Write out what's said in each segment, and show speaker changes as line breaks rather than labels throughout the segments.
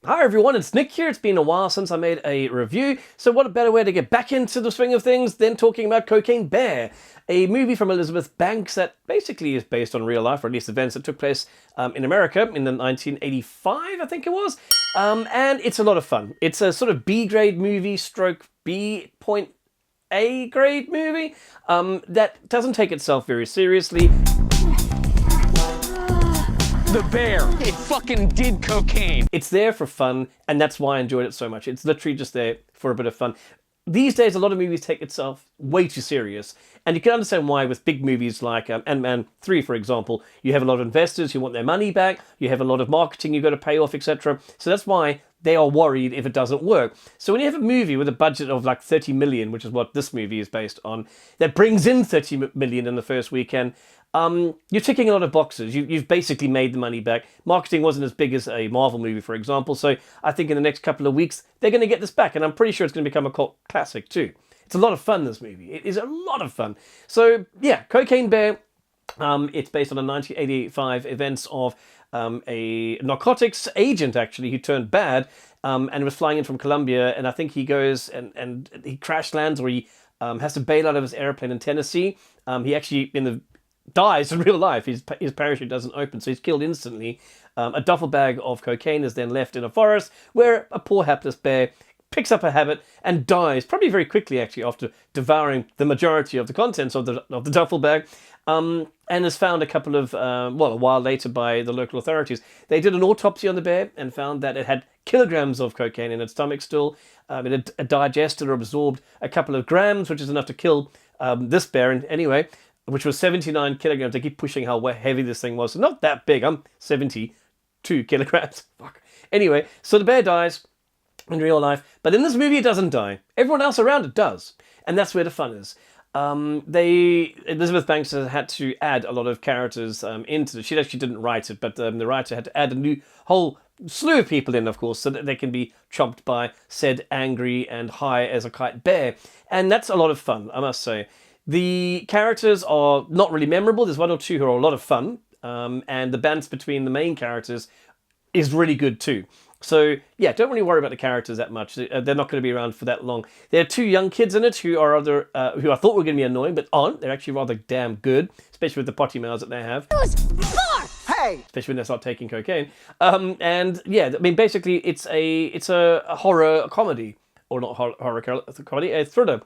Hi everyone, it's Nick here. It's been a while since I made a review, so what a better way to get back into the swing of things than talking about Cocaine Bear, a movie from Elizabeth Banks that basically is based on real life, or at least events that took place in America in the 1985, I think it was, and it's a lot of fun. It's a sort of B-grade movie stroke B.A grade movie that doesn't take itself very seriously.
The bear. It fucking did cocaine.
It's there for fun, and that's why I enjoyed it so much. It's literally just there for a bit of fun. These days, a lot of movies take itself way too serious, and you can understand why with big movies like Ant-Man 3, for example. You have a lot of investors who want their money back, you have a lot of marketing you've got to pay off, etc. So that's why they are worried if it doesn't work. So when you have a movie with a budget of like 30 million, which is what this movie is based on, that brings in 30 million in the first weekend, you're ticking a lot of boxes. You've basically made the money back. Marketing wasn't as big as a Marvel movie, for example, so I think in the next couple of weeks, they're going to get this back, and I'm pretty sure it's going to become a cult classic too. It's a lot of fun, this movie. It is a lot of fun. So, yeah, Cocaine Bear, it's based on the 1985 events of a narcotics agent, actually, who turned bad and was flying in from Colombia, and I think he goes and he crash lands, or he has to bail out of his airplane in Tennessee. He actually, dies in real life. His parachute doesn't open, so he's killed instantly. A duffel bag of cocaine is then left in a forest where a poor hapless bear picks up a habit and dies, probably very quickly actually, after devouring the majority of the contents of the duffel bag, and is found a while later by the local authorities. They did an autopsy on the bear and found that it had kilograms of cocaine in its stomach still. It had digested or absorbed a couple of grams, which is enough to kill this bear anyway, which was 79 kilograms. They keep pushing how heavy this thing was. So not that big. I'm 72 kilograms. Fuck. Anyway, so the bear dies in real life. But in this movie, it doesn't die. Everyone else around it does. And that's where the fun is. Elizabeth Banks has had to add a lot of characters into it. She actually didn't write it, but the writer had to add a new whole slew of people in, of course, so that they can be chomped by said angry and high as a kite bear. And that's a lot of fun, I must say. The characters are not really memorable. There's one or two who are a lot of fun, and the banter between the main characters is really good too. So yeah, don't really worry about the characters that much. They're not going to be around for that long. There are two young kids in it who I thought were going to be annoying, but aren't. They're actually rather damn good, especially with the potty mouths that they have.
It was 4!
Hey!
Especially when they start taking cocaine. And yeah, I mean, basically, it's a horror comedy, or not horror comedy, a thriller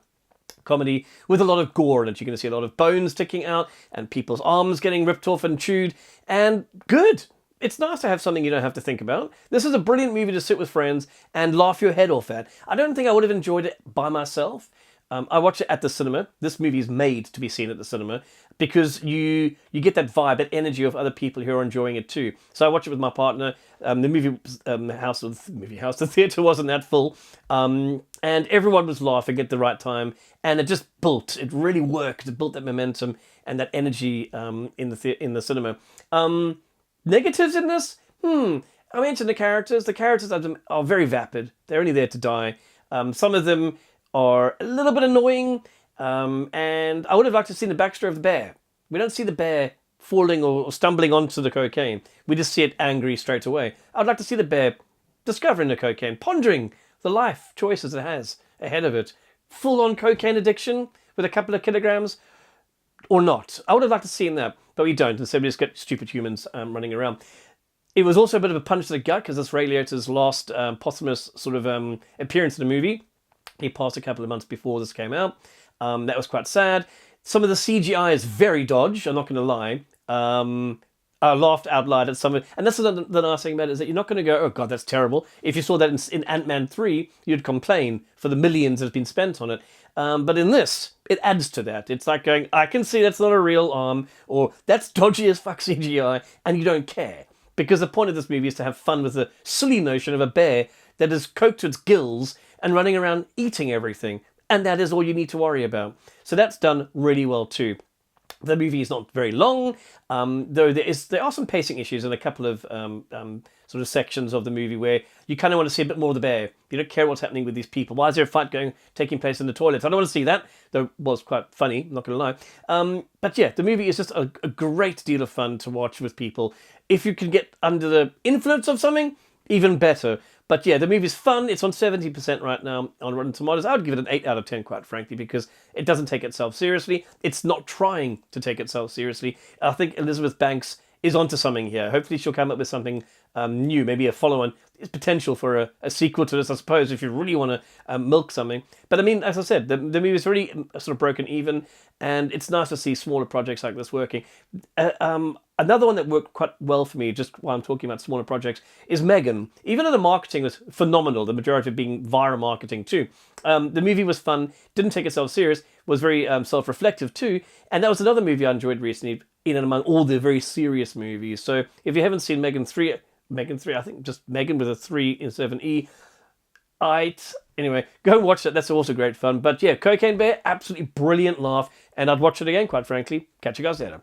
comedy with a lot of gore in it. You're going to see a lot of bones sticking out and people's arms getting ripped off and chewed, and good. It's nice to have something you don't have to think about. This is a brilliant movie to sit with friends and laugh your head off at. I don't think I would have enjoyed it by myself. I watched it at the cinema. This movie is made to be seen at the cinema because you get that vibe, that energy of other people who are enjoying it too. So I watched it with my partner. The the theatre wasn't that full, and everyone was laughing at the right time, and it just built. It really worked. It built that momentum and that energy in the cinema. Negatives in this? I mentioned the characters. The characters are very vapid. They're only there to die. Some of them are a little bit annoying, and I would have liked to see the backstory of the bear. We don't see the bear falling or stumbling onto the cocaine. We just see it angry straight away. I'd like to see the bear discovering the cocaine, pondering the life choices it has ahead of it. Full-on cocaine addiction with a couple of kilograms, or not. I would have liked to see that, but we don't. Instead, we just get stupid humans running around. It was also a bit of a punch to the gut because this Ray Liotta's last posthumous sort of appearance in the movie. He passed a couple of months before this came out. That was quite sad. Some of the CGI is very dodge, I'm not going to lie. I laughed out loud at some of it. And that's the nice thing about it, is that you're not going to go, oh God, that's terrible. If you saw that in Ant-Man 3, you'd complain for the millions that have been spent on it. But in this, it adds to that. It's like going, I can see that's not a real arm, or that's dodgy as fuck CGI, and you don't care. Because the point of this movie is to have fun with the silly notion of a bear that is coked to its gills and running around eating everything. And that is all you need to worry about. So that's done really well too. The movie is not very long, though there are some pacing issues in a couple of sort of sections of the movie where you kind of want to see a bit more of the bear. You don't care what's happening with these people. Why is there a fight taking place in the toilets? I don't want to see that, though it was quite funny, not going to lie. But yeah, the movie is just a great deal of fun to watch with people. If you can get under the influence of something, even better. But yeah, the movie's fun. It's on 70% right now on Rotten Tomatoes. I would give it an 8 out of 10, quite frankly, because it doesn't take itself seriously. It's not trying to take itself seriously. I think Elizabeth Banks is onto something here. Hopefully she'll come up with something new, maybe a follow-on. There's potential for a sequel to this, I suppose, if you really want to milk something. But I mean, as I said, the movie's really sort of broken even, and it's nice to see smaller projects like this working. Another one that worked quite well for me, just while I'm talking about smaller projects, is Megan. Even though the marketing was phenomenal, the majority of it being viral marketing too, the movie was fun, didn't take itself serious, was very self-reflective too, and that was another movie I enjoyed recently, in and among all the very serious movies. So if you haven't seen Megan 3, I think just Megan with a 3 instead of an E, anyway, go and watch that. That's also great fun. But yeah, Cocaine Bear, absolutely brilliant laugh, and I'd watch it again, quite frankly. Catch you guys later.